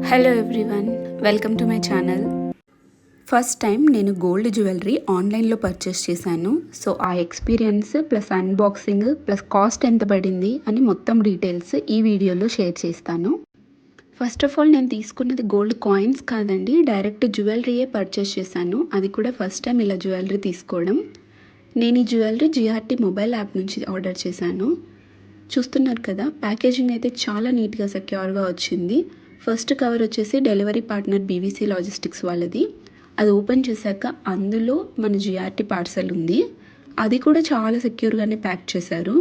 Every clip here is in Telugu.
Hello everyone, welcome to my channel. First time నేను గోల్డ్ జ్యువెలరీ ఆన్లైన్లో పర్చేస్ చేశాను. సో ఆ experience plus unboxing plus cost ఎంత పడింది అని మొత్తం డీటెయిల్స్ ఈ వీడియోలో షేర్ చేస్తాను. ఫస్ట్ ఆఫ్ ఆల్ నేను తీసుకున్నది గోల్డ్ కాయిన్స్ కాదండి, డైరెక్ట్ జ్యువెలరీయే పర్చేస్ చేశాను. అది కూడా ఫస్ట్ టైం ఇలా జ్యువెలరీ తీసుకోవడం. నేను ఈ జ్యువెలరీ జిఆర్టీ మొబైల్ యాప్ నుంచి ఆర్డర్ చేశాను. చూస్తున్నారు కదా, ప్యాకేజింగ్ అయితే చాలా నీట్గా సెక్యూర్గా వచ్చింది. ఫస్ట్ కవర్ వచ్చేసి డెలివరీ పార్ట్నర్ బీవీసీ లాజిస్టిక్స్ వాళ్ళది. అది ఓపెన్ చేశాక అందులో మన జిఆర్టీ పార్సల్ ఉంది. అది కూడా చాలా సెక్యూర్గానే ప్యాక్ చేశారు.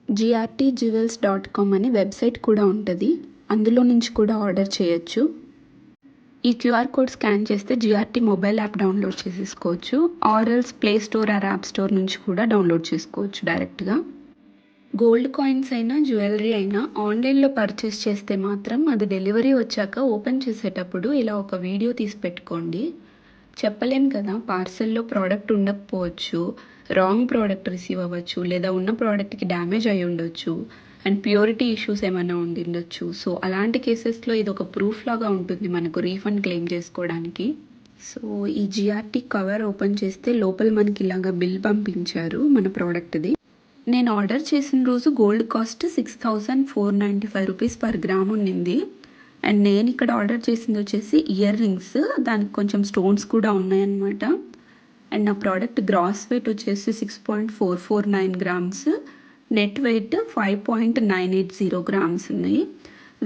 grtjewels.com అని వెబ్సైట్ కూడా ఉంటుంది, అందులో నుంచి కూడా ఆర్డర్ చేయొచ్చు. ఈ క్యూఆర్ కోడ్ స్కాన్ చేస్తే జిఆర్టీ మొబైల్ యాప్ డౌన్లోడ్ చేసేసుకోవచ్చు. Or else play store or app store నుంచి కూడా డౌన్లోడ్ చేసుకోవచ్చు డైరెక్ట్గా. గోల్డ్ కాయిన్స్ అయినా జ్యువెలరీ అయినా ఆన్లైన్లో పర్చేస్ చేస్తే మాత్రం అది డెలివరీ వచ్చాక ఓపెన్ చేసేటప్పుడు ఇలా ఒక వీడియో తీసి పెట్టుకోండి. చెప్పలేం కదా, పార్సల్లో ప్రోడక్ట్ ఉండకపోవచ్చు, రాంగ్ ప్రోడక్ట్ రిసీవ్ అవ్వచ్చు, లేదా ఉన్న ప్రోడక్ట్కి డ్యామేజ్ అయి ఉండొచ్చు, అండ్ ప్యూరిటీ ఇష్యూస్ ఏమైనా ఉండి ఉండొచ్చు. సో అలాంటి కేసెస్లో ఇది ఒక ప్రూఫ్ లాగా ఉంటుంది మనకు రీఫండ్ క్లెయిమ్ చేసుకోవడానికి. సో ఈ జిఆర్టీ కవర్ ఓపెన్ చేస్తే లోపల మనకి ఇలాగా బిల్ పంపించారు మన ప్రోడక్ట్ది. నేను ఆర్డర్ చేసిన రోజు gold cost 6495 rupees per gram ఉన్నింది. అండ్ నేను ఇక్కడ ఆర్డర్ చేసింది వచ్చేసి ఇయర్ రింగ్స్, దానికి కొంచెం స్టోన్స్ కూడా ఉన్నాయన్నమాట. అండ్ నా ప్రోడక్ట్ గ్రాస్ వెయిట్ వచ్చేసి 6.449 గ్రామ్స్, నెట్ వెయిట్ 5.980 గ్రామ్స్ ఉన్నాయి.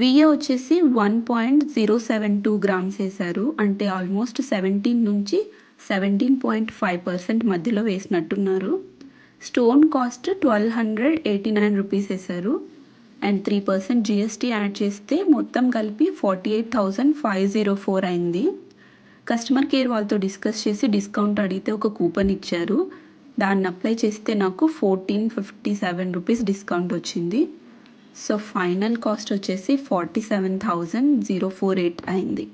విఏ వచ్చేసి 1.072 గ్రామ్స్ వేశారు, అంటే ఆల్మోస్ట్ 17 నుంచి 17.5% మధ్యలో వేసినట్టున్నారు. స్టోన్ కాస్ట్ 1289 రూపీస్ వేశారు. అండ్ 3% జిఎస్టీ యాడ్ చేస్తే మొత్తం కలిపి 48,504 అయింది. కస్టమర్ కేర్ వాళ్ళతో డిస్కస్ చేసి డిస్కౌంట్ అడిగితే ఒక కూపన్ ఇచ్చారు, దాన్ని అప్లై చేస్తే నాకు 1457 రూపీస్ డిస్కౌంట్ వచ్చింది. సో ఫైనల్ కాస్ట్ వచ్చేసి 47,048 అయింది.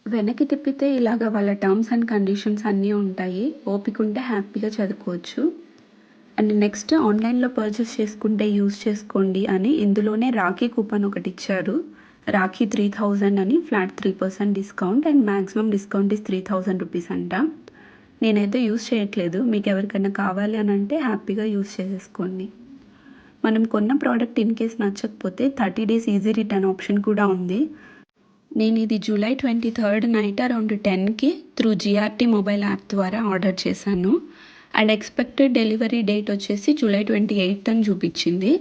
వెనక్కి తిప్పితే ఇలాగ వాళ్ళ టర్మ్స్ అండ్ కండిషన్స్ అన్నీ ఉంటాయి, ఓపిక ఉంటే హ్యాపీగా చదువుకోవచ్చు. అండ్ నెక్స్ట్ ఆన్లైన్లో పర్చేస్ చేసుకుంటే యూస్ చేసుకోండి అని ఇందులోనే రాఖీ కూపన్ ఒకటి ఇచ్చారు. రాఖీ 3000 అని flat 3% discount, and maximum discount is 3000 rupees అంట. నేనైతే యూస్ చేయట్లేదు, మీకు ఎవరికైనా కావాలి అని అంటే హ్యాపీగా యూస్ చేసేసుకోండి. మనం కొన్న ప్రోడక్ట్ ఇన్ కేస్ నచ్చకపోతే 30 days ఈజీ రిటర్న్ ఆప్షన్ కూడా ఉంది. నేను ఇది జూలై 23rd నైట్ అరౌండ్ 10కి త్రూ జిఆర్టీ మొబైల్ యాప్ ద్వారా ఆర్డర్ చేశాను. అండ్ ఎక్స్పెక్టెడ్ డెలివరీ డేట్ వచ్చేసి జూలై 28th అని చూపించింది.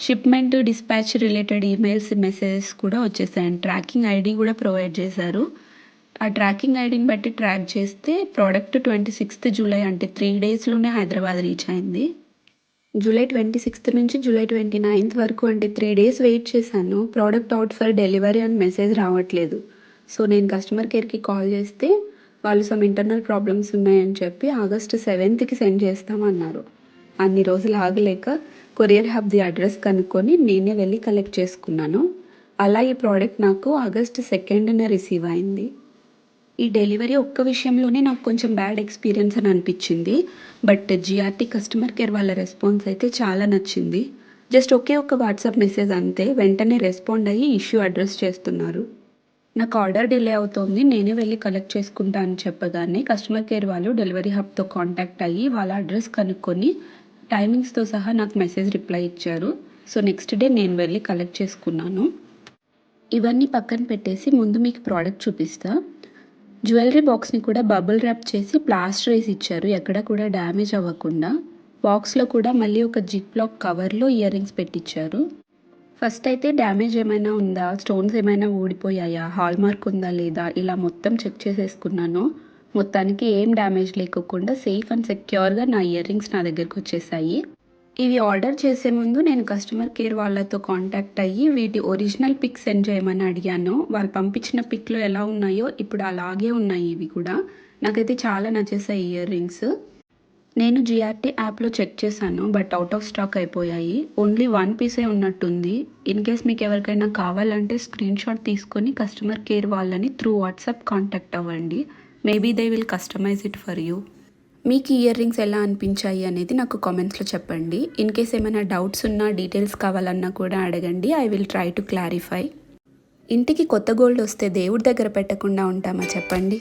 Shipment dispatch related emails messages కూడా వచ్చేసాయి, అండ్ ట్రాకింగ్ ఐడి కూడా ప్రొవైడ్ చేశారు. ఆ ట్రాకింగ్ ఐడిని బట్టి ట్రాక్ చేస్తే ప్రోడక్ట్ 26th జూలై అంటే 3 daysలోనే హైదరాబాద్ రీచ్ అయింది. జూలై 26th నుంచి జూలై 29th వరకు అంటే 3 days వెయిట్ చేశాను. ప్రోడక్ట్ అవుట్ ఫర్ డెలివరీ అని మెసేజ్ రావట్లేదు. సో నేను కస్టమర్ కేర్కి కాల్ చేస్తే వాళ్ళు సమ్ ఇంటర్నల్ ప్రాబ్లమ్స్ ఉన్నాయని చెప్పి August 7th సెండ్ చేస్తామన్నారు. అన్ని రోజులు ఆగలేక కొరియర్ హబ్ది అడ్రస్ కనుక్కొని నేనే వెళ్ళి కలెక్ట్ చేసుకున్నాను. అలా ఈ ప్రోడక్ట్ నాకు August 2nd రిసీవ్ అయింది. ఈ డెలివరీ ఒక్క విషయంలోనే నాకు కొంచెం బ్యాడ్ ఎక్స్పీరియన్స్ అని అనిపించింది, బట్ జిఆర్టీ కస్టమర్ కేర్ వాళ్ళ రెస్పాన్స్ అయితే చాలా నచ్చింది. జస్ట్ ఒకే ఒక వాట్సాప్ మెసేజ్ అంతే, వెంటనే రెస్పాండ్ అయ్యి ఇష్యూ అడ్రస్ చేస్తున్నారు. నాకు ఆర్డర్ డిలే అవుతోంది, నేనే వెళ్ళి కలెక్ట్ చేసుకుంటా అని చెప్పగానే కస్టమర్ కేర్ వాళ్ళు డెలివరీ హబ్తో కాంటాక్ట్ అయ్యి వాళ్ళ అడ్రస్ కనుక్కొని టైమింగ్స్తో సహా నాకు మెసేజ్ రిప్లై ఇచ్చారు. సో నెక్స్ట్ డే నేను వెళ్ళి కలెక్ట్ చేసుకున్నాను. ఇవన్నీ పక్కన పెట్టేసి ముందు మీకు ప్రోడక్ట్ చూపిస్తా. జ్యువెలరీ బాక్స్ని కూడా బబుల్ ర్యాప్ చేసి ప్లాస్టర్ వేసి ఇచ్చారు, ఎక్కడ కూడా డ్యామేజ్ అవ్వకుండా. బాక్స్లో కూడా మళ్ళీ ఒక జిప్ లాక్ కవర్లో ఇయర్ రింగ్స్ పెట్టించారు. ఫస్ట్ అయితే డ్యామేజ్ ఏమైనా ఉందా, స్టోన్స్ ఏమైనా ఊడిపోయాయా, హాల్ మార్క్ ఉందా లేదా, ఇలా మొత్తం చెక్ చేసేసుకున్నాను. మొత్తానికి ఏం డ్యామేజ్ లేకోకుండా సేఫ్ అండ్ సెక్యూర్గా నా ఇయర్ రింగ్స్ నా దగ్గరకు వచ్చేసాయి. ఇవి ఆర్డర్ చేసే ముందు నేను కస్టమర్ కేర్ వాళ్ళతో కాంటాక్ట్ అయ్యి వీటి ఒరిజినల్ పిక్ సెండ్ చేయమని అడిగాను. వాళ్ళు పంపించిన పిక్లో ఎలా ఉన్నాయో ఇప్పుడు అలాగే ఉన్నాయి. ఇవి కూడా నాకైతే చాలా నచ్చేసాయి ఇయర్ రింగ్స్. నేను జిఆర్టీ యాప్లో చెక్ చేశాను, బట్ అవుట్ ఆఫ్ స్టాక్ అయిపోయాయి. ఓన్లీ 1 పీసే ఉన్నట్టుంది. ఇన్ కేస్ మీకు ఎవరికైనా కావాలంటే స్క్రీన్ షాట్ తీసుకొని కస్టమర్ కేర్ వాళ్ళని త్రూ వాట్సాప్ కాంటాక్ట్ అవ్వండి. Maybe they will customize it for you. మీకు ఇయర్ రింగ్స్ ఎలా అనిపించాయి అనేది నాకు కామెంట్స్లో చెప్పండి. ఇన్ కేస్ ఏమైనా డౌట్స్ ఉన్నా డీటెయిల్స్ కావాలన్నా కూడా అడగండి, I will try to clarify. ఇంటికి కొత్త గోల్డ్ వస్తే దేవుడి దగ్గర పెట్టకుండా ఉంటామా చెప్పండి.